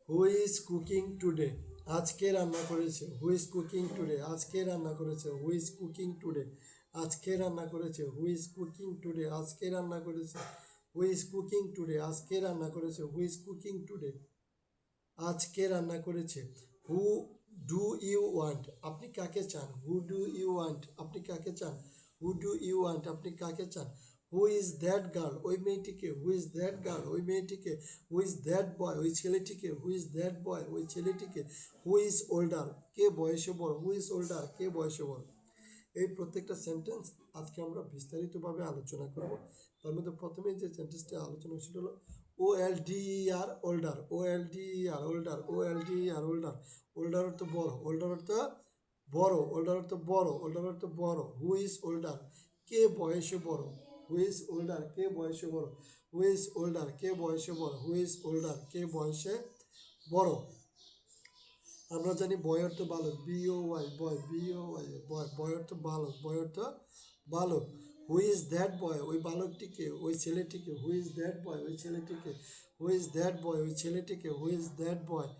Who is cooking today? আজকে রান্না করেছে। Who is cooking today? আজকে রান্না করেছে। Who is cooking today? আজকে রান্না করেছে। Who is cooking today? আজকে রান্না করেছে। Who is cooking today? আজকে রান্না করেছে। Who is cooking today? আজকে রান্না করেছে। Who do you want? আপনি কাকে চান? Who do you want? আপনি কাকে চান? Who do you want? আপনি কাকে চান? Who is that girl? ওই মেয়েটিকে। Who is that girl? ওই মেয়েটিকে। Who is that boy? ওই ছেলেটিকে। হু ইজ দ্যাট বয়? ওই ছেলেটিকে। Who is older? কে বয়সে বড়? Who is older? কে বয়সে বড়? এই প্রত্যেকটা সেন্টেন্স আজকে আমরা বিস্তারিতভাবে আলোচনা করব। তার মধ্যে প্রথমেই যে সেন্টেন্সটি আলোচনা হচ্ছিল হলো OLDER older. OLDER older. OLDER older. Older অর্থ বড়। ওল্ডার অর্থ বড়। ওল্ডার অর্থ বড়। ওল্ডার অর্থ বড়। Who is older? কে বয়সে বড়? Who is older? কে বয়সে বড়? Who is older? কে বয়সে বড়? Who is older? কে বয়সে বড়? আমরা জানি বয় অর্থ বালক। BOY বয়। BOY বয়। বয় অর্থ বালক। বয় অর্থ বালক। হু ইজ দ্যাট বয়? ওই বালকটিকে। ওই ছেলেটিকে। হু ইজ দ্যাট বয়? ওই ছেলেটিকে। হু ইজ দ্যাট বয়? ওই ছেলেটিকে। হু ইজ দ্যাট বয়?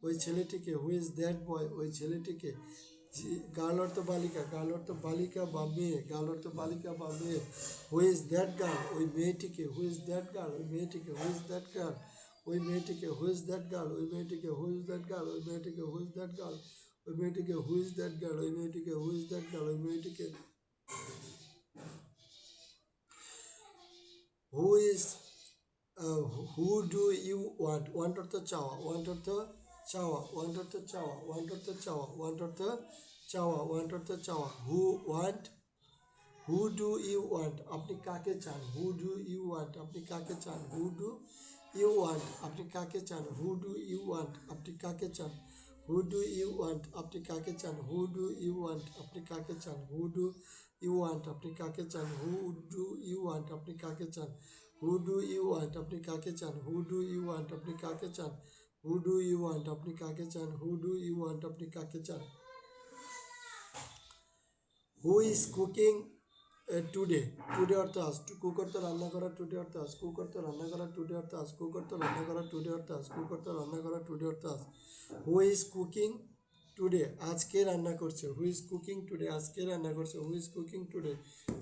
ওই ছেলেটিকে। হু ইজ দ্যাট বয়? ওই ছেলেটিকে। গার্ল অর্থ বালিকা। গার্ল অর্থ বালিকা বা মেয়ে। গার্ল অর্থ বালিকা বা মেয়ে। Who is that girl? ওই মেয়েটিকে। Who is that girl? ওই মেয়েটিকে। Who is that girl? ওই মেয়েটিকে। Who is that girl? ওই মেয়েটিকে। Who is that girl? ওই মেয়েটিকে। Who is that girl? ওই মেয়েটিকে। Who is that girl? ওই মেয়েটিকে। Who is that girl? ওই মেয়েটিকে। Who is who do you want? Want অর্থ চাওয়া। ওয়ান্ট অর্থ চাওয়া। ওয়ান্ট অর্থ চাওয়া। ওয়ান্ট অর্থ চাওয়া। ওয়ান্ট অর্থ চাওয়া। ওয়ান্ট অর্থ চাওয়া। Who want? Who do you want? আপনি কাকে চান? Who do you want? আপনি কাকে চান? Who do you want? আপনি কাকে চান? Who do you want? আপনি কাকে চান? Who do you want? আপনি কাকে চান? Who do you want? আপনি কাকে চান? Who do you want? আপনি কাকে চান? Who do you want? আপনি কাকে চান? Who do you want? আপনি কাকে চান? Who do you want? আপনি কাকে চান? Who do you want? আপনি কাকে চান? Who do you want? আপনি কাকে চান? Who is cooking today? Today অর্থ আজ। কুক অর্থ রান্না করা। টুডে অর্থ আজ। কুক অর্থ রান্না করা। টুডে অর্থ আজ। কুক অর্থ রান্না করা। টুডে অর্থ আজ। কুক অর্থ রান্না করা। টুডে অর্থ আজ। হু ইজ কুকিং টুডে? আজকে রান্না করছে। হু ইজ কুকিং টুডে? আজকে রান্না করছে। হু ইজ কুকিং টুডে?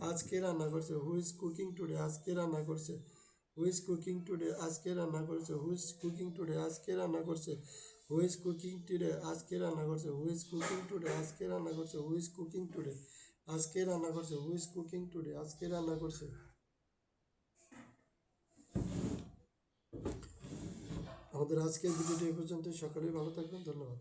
আজকে রান্না করছে। হু ইজ কুকিং টুডে? আজকে রান্না করছে। হু ইজ কুকিং টুডে? আজকে রান্না করছে। হু ইজ কুকিং টুডে? আজকে রান্না করছে। হু ইজ কুকিং টুডে? আজকে রান্না করছে। হু ইজ কুকিং টুডে? আজকে রান্না করছে। হু ইজ কুকিং টুডে? আজকে রান্না করছে। হু ইজ কুকিং টুডে? আজকে রান্না করছে। আমাদের আজকের ভিডিওটি এই পর্যন্ত। সকলেই ভালো থাকবেন। ধন্যবাদ।